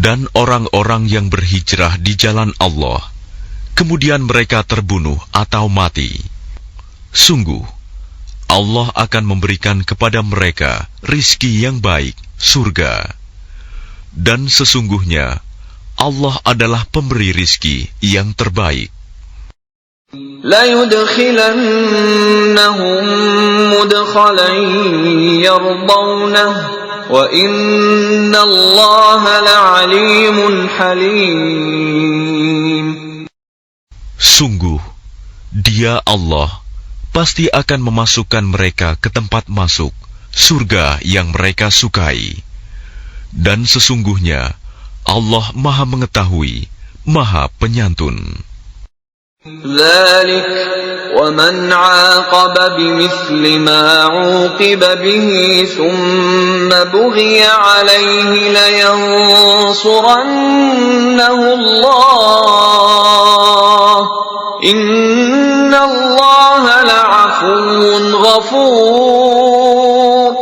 Dan orang-orang yang berhijrah di jalan Allah, kemudian mereka terbunuh atau mati, sungguh Allah akan memberikan kepada mereka rizki yang baik, surga. Dan sesungguhnya Allah adalah pemberi rizki yang terbaik. لَيُدْخِلَنَّهُمْ مُدْخَلًا يَرْضَوْنَهُ وَإِنَّ اللَّهَ لَعَلِيمٌ حَلِيمٌ. Sungguh, Dia Allah pasti akan memasukkan mereka ke tempat masuk surga yang mereka sukai. Dan sesungguhnya Allah Maha Mengetahui, Maha Penyantun. ذَلِكَ وَمَنْ عَاقَبَ بِمِثْلِ مَا عُوقِبَ بِهِ ثُمَّ بُغِيَ عَلَيْهِ لَيَنصُرَنَّهُ اللَّهُ إِنَّ اللَّهَ لَعَفُوٌّ غَفُورٌ.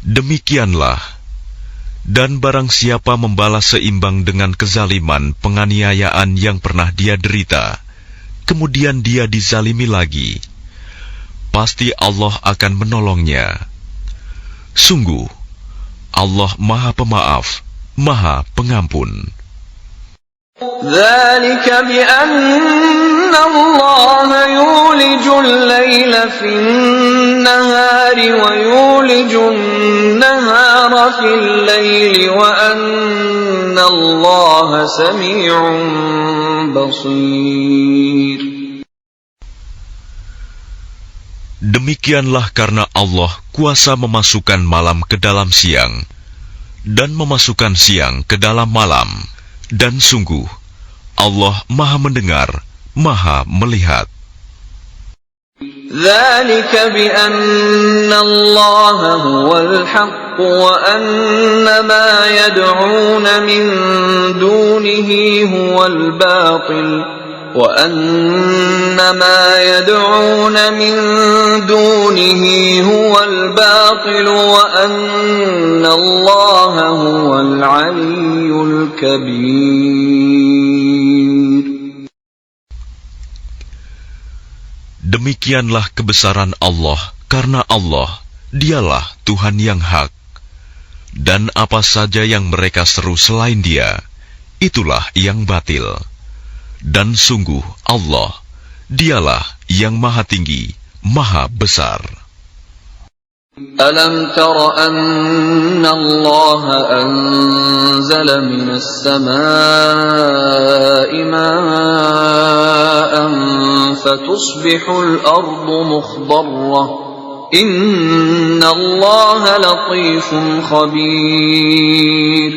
Demikianlah, dan barang siapa membalas seimbang dengan kezaliman penganiayaan yang pernah dia derita, kemudian dia dizalimi lagi, pasti Allah akan menolongnya. Sungguh, Allah Maha Pemaaf, Maha Pengampun. ذلك بأن الله يولج الليل في النهار ويولج النهار في الليل وأن الله سميع بصير. Demikianlah karena Allah kuasa memasukkan malam ke dalam siang dan memasukkan siang ke dalam malam. Dan sungguh, Allah Maha Mendengar, Maha Melihat. ذلك بأن الله هو الحق وأن ما يدعون من دونه هو الباطل وأن ما يدعون من دونه هو الباطل وأن الله هو العلي الكبير. Demikianlah kebesaran Allah, karena Allah, dialah Tuhan yang hak. Dan apa saja yang mereka seru selain Dia, itulah yang batil. Dan sungguh Allah, dialah yang maha tinggi, maha besar. ألم تر أن الله أنزل من السماء ماء فتصبح الأرض مخضرة إن الله لطيف خبير.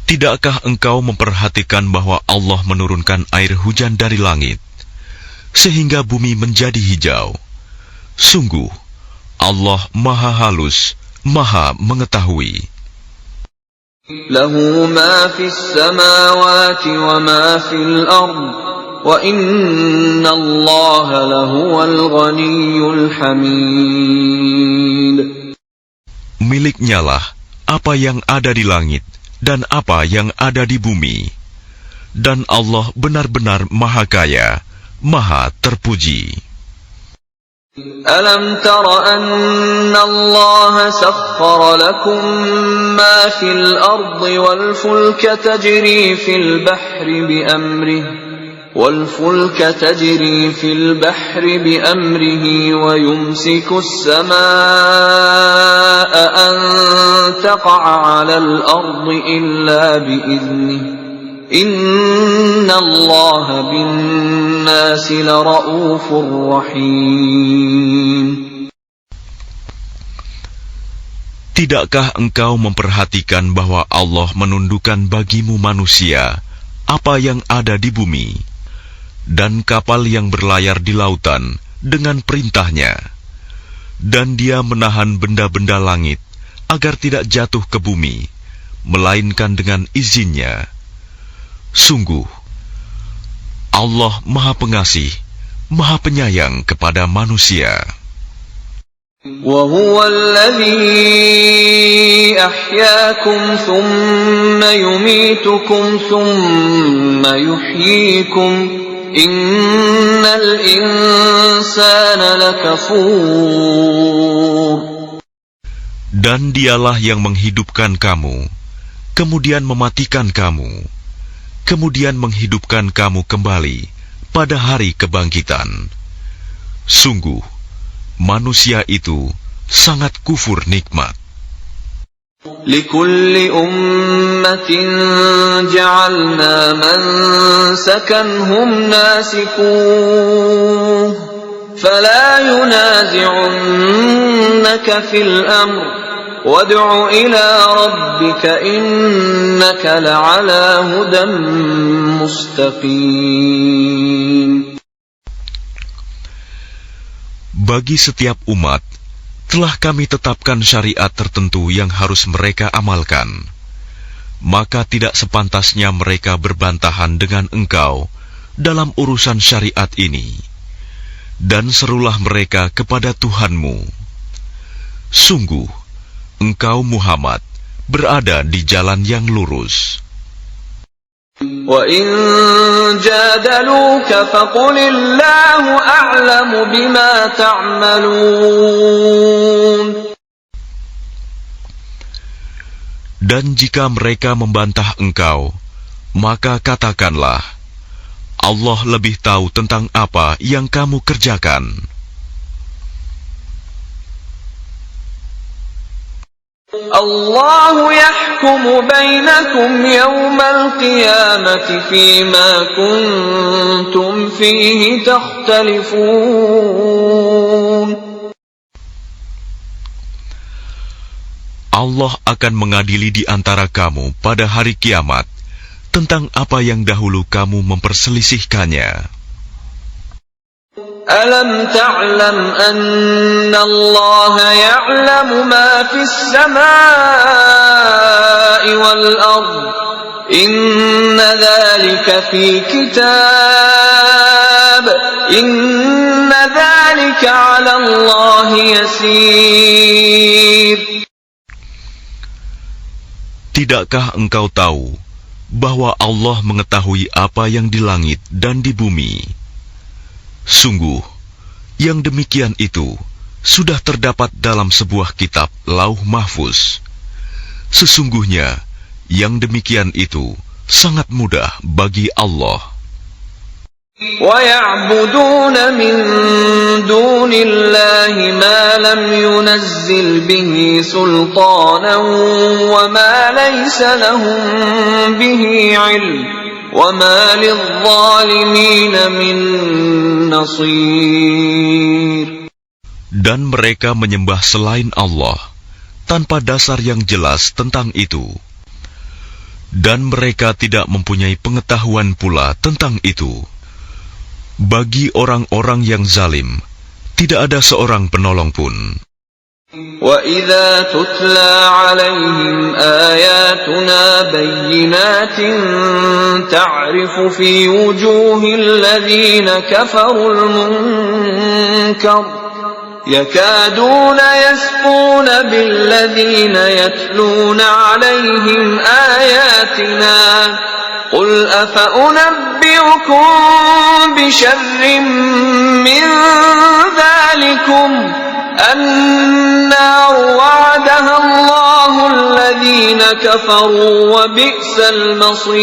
Tidakkah engkau memperhatikan bahwa Allah menurunkan air hujan dari langit, sehingga bumi menjadi hijau? Sungguh, Allah Maha Halus, Maha Mengetahui. Lahu ma fis samawati wa ma fil ard wa inna Allaha lahuwal ghaniyyul hamid. Miliknya lah apa yang ada di langit dan apa yang ada di bumi. Dan Allah benar-benar Maha Kaya, Maha Terpuji. ألم تر أن الله سخر لكم ما في الأرض والفلك تجري في البحر بأمره ويمسك السماء أن تقع على الأرض إلا بإذنه إن الله بالناس لرؤوف رحيم. Tidakkah engkau memperhatikan bahwa Allah menundukkan bagimu manusia apa yang ada di bumi dan kapal yang berlayar di lautan dengan perintahnya, dan Dia menahan benda-benda langit agar tidak jatuh ke bumi melainkan dengan izinnya. Sungguh, Allah Maha Pengasih, Maha Penyayang kepada manusia. وَهُوَ الَّذِي أَحْيَاكُمْ ثُمَّ يُمِيتُكُمْ ثُمَّ يُحْيِيكُمْ إِنَّ الْإِنسَانَ لَكَفُورٌ. Dan Dialah yang menghidupkan kamu, kemudian mematikan kamu, kemudian menghidupkan kamu kembali pada hari kebangkitan. Sungguh, manusia itu sangat kufur nikmat. لِكُلِّ أُمَّةٍ جَعَلْنَا مَنسَكًا هُمْ نَاسِكُوهُ فَلَا يُنَازِعُنَّكَ فِي الْأَمْرِ وَادْعُ إِلَى رَبِّكَ إِنَّكَ لَعَلَى هُدًى مُسْتَقِيمٍ. Bagi setiap umat, telah kami tetapkan syariat tertentu yang harus mereka amalkan. Maka tidak sepantasnya mereka berbantahan dengan engkau dalam urusan syariat ini. Dan serulah mereka kepada Tuhanmu. Sungguh, engkau Muhammad berada di jalan yang lurus. وَإِن جَادَلُوكَ فَقُلِ اللَّهُ أَعْلَمُ بِمَا تَعْمَلُونَ. Dan jika mereka membantah engkau, maka katakanlah, Allah lebih tahu tentang apa yang kamu kerjakan. Allah yahkumu bainakum yawmal qiyamati fima kuntum fihi takhtalifun. Allah akan mengadili di antara kamu pada hari kiamat tentang apa yang dahulu kamu memperselisihkannya. Alam ta'lam anna Allah ya'lamu ma fis samaa'i wal ard. Inna dhalika fi kitab. Inna dhalika 'ala Allah yasir. Tidakkah engkau tahu bahwa Allah mengetahui apa yang di langit dan di bumi? Sungguh, yang demikian itu sudah terdapat dalam sebuah kitab Lauh Mahfuz. Sesungguhnya, yang demikian itu sangat mudah bagi Allah. وَيَعْبُدُونَ مِن دُونِ اللَّهِ مَا لَمْ يُنَزِّلْ بِهِ سُلْطَانًا وَمَا لَيْسَ لَهُم بِهِ عِلْمٌ وَمَا لِلظَّالِمِينَ مِن نَّصِيرٍ. Dan mereka menyembah selain Allah tanpa dasar yang jelas tentang itu. Dan mereka tidak mempunyai pengetahuan pula tentang itu. Bagi orang-orang yang zalim, tidak ada seorang penolong pun. وَإِذَا تُتْلَى عَلَيْهِمْ آيَاتُنَا بَيِّنَاتٍ تَعْرِفُ فِي وُجُوهِ الَّذِينَ كَفَرُوا الْمُنكَرَ يَكَادُونَ يَسْطُونَ بِالَّذِينَ يَتْلُونَ عَلَيْهِمْ آيَاتِنَا قُلْ أَفَأُنَبِّئُكُم بِشَرٍّ مِّن ذَلِكُمْ النَّارُ وَعَدَهَا اللَّهُ الَّذِينَ كَفَرُوا وَبِئْسَ الْمَصِيرُ.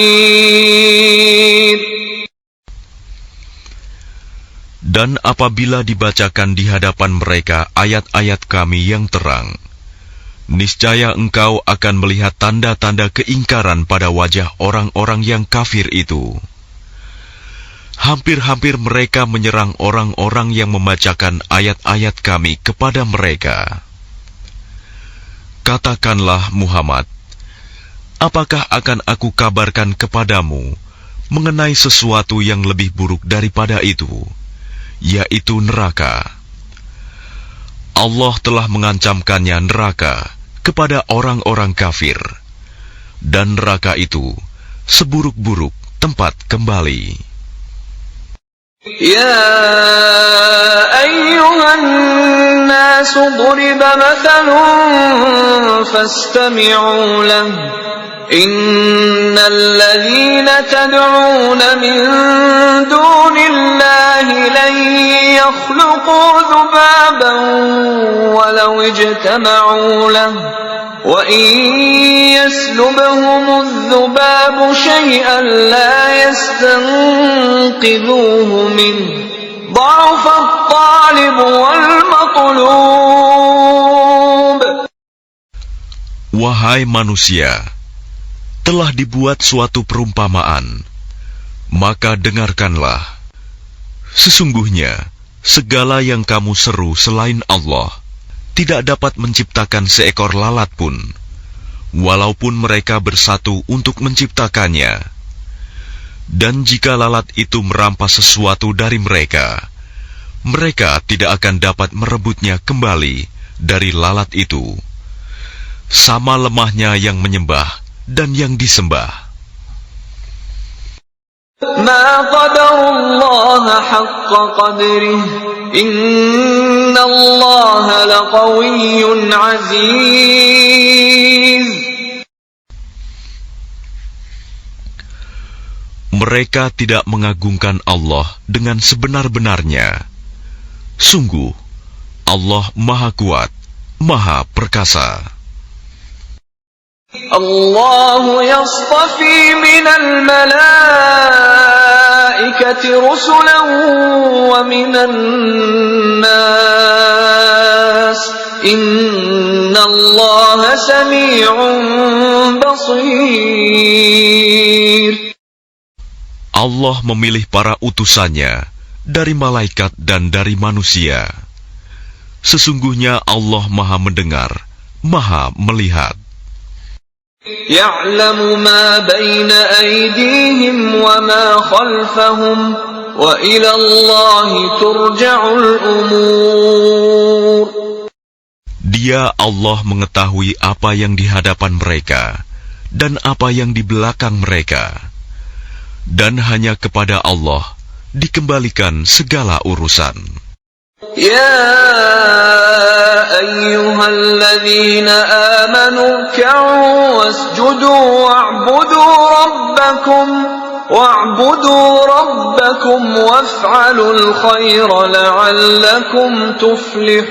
Dan apabila dibacakan di hadapan mereka ayat-ayat Kami yang terang, niscaya engkau akan melihat tanda-tanda keingkaran pada wajah orang-orang yang kafir itu. Hampir-hampir mereka menyerang orang-orang yang membacakan ayat-ayat Kami kepada mereka. Katakanlah Muhammad, apakah akan aku kabarkan kepadamu mengenai sesuatu yang lebih buruk daripada itu, yaitu neraka? Allah telah mengancamkannya neraka kepada orang-orang kafir, dan neraka itu seburuk-buruk tempat kembali. يا أيها الناس ضرب مثل فاستمعوا له إن الذين تدعون من دون الله لن يخلقوا ذبابا ولو اجتمعوا له وَإِن يَسْلُبْهُمُ الذُّبَابُ شَيْئًا لَّا يَسْتَنقِذُوهُ مِنْهُ ضَعُفَ الطَّالِبُ وَالْمَطْلُوبُ. Wahai manusia, telah dibuat suatu perumpamaan, maka dengarkanlah. Sesungguhnya, segala yang kamu seru selain Allah tidak dapat menciptakan seekor lalat pun, walaupun mereka bersatu untuk menciptakannya. Dan jika lalat itu merampas sesuatu dari mereka, mereka tidak akan dapat merebutnya kembali dari lalat itu. Sama lemahnya yang menyembah dan yang disembah. Ma qadarullah haqqa qadrih. Inna Allah laqawiyyun aziz. Mereka tidak mengagungkan Allah dengan sebenar-benarnya. Sungguh, Allah Maha Kuat, Maha Perkasa. Allah yastafi minal malaikati rusulan wa minan nas. Innallaha sami'un basir. Allah memilih para utusannya dari malaikat dan dari manusia. Sesungguhnya Allah Maha mendengar, Maha melihat. Ya'lamu ma baina aydihim wa ma khalfahum wa ila Allahi turja'ul umur. Dia Allah mengetahui apa yang di hadapan mereka dan apa yang di belakang mereka. Dan hanya kepada Allah dikembalikan segala urusan. Ya ayyuhalladzina amanu ka'u wasjudu wa'budu rabbakum waf'alul khaira la'allakum tuflihun.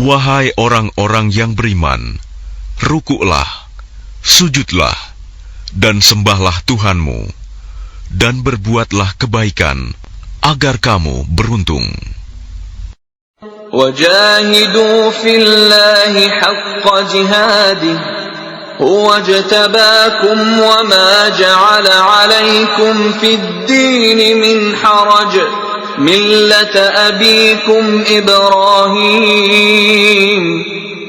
Wahai orang-orang yang beriman, rukuklah, sujudlah, dan sembahlah Tuhanmu, dan berbuatlah kebaikan, agar kamu beruntung. Wajahidu fillahi haqqa jihadih, huwa jtabakum wa ma ja'ala alaykum fid din min haraj, millata abikum Ibrahim.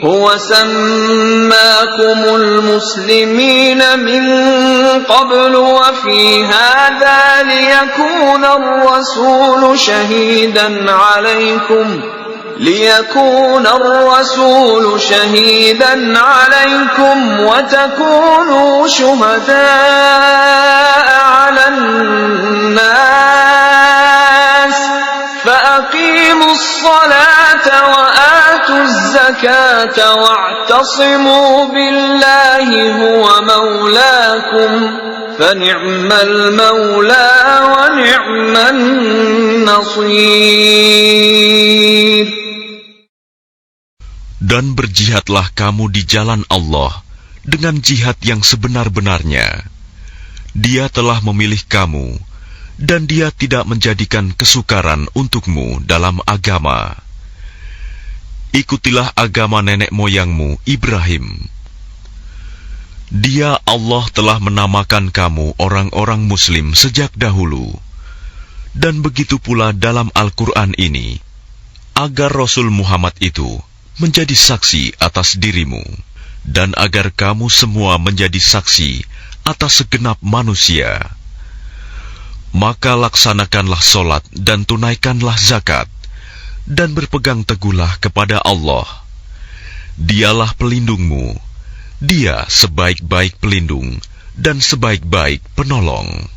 هو سماكم المسلمين من قبل وفي هذا ليكون الرسول شهيدا عليكم وتكونوا شهداء على الناس فأقيموا الصلاة وآتوا الزكاة واعتصموا بالله هو مولاكم فنعم المولى ونعم النصير. Dan berjihadlah kamu di jalan Allah dengan jihad yang sebenar-benarnya. Dia telah memilih kamu, dan Dia tidak menjadikan kesukaran untukmu dalam agama. Ikutilah agama nenek moyangmu Ibrahim. Dia Allah telah menamakan kamu orang-orang Muslim sejak dahulu. Dan begitu pula dalam Al-Quran ini, agar Rasul Muhammad itu menjadi saksi atas dirimu, dan agar kamu semua menjadi saksi atas segenap manusia. Maka laksanakanlah solat dan tunaikanlah zakat, dan berpegang teguhlah kepada Allah. Dialah pelindungmu, Dia sebaik-baik pelindung dan sebaik-baik penolong.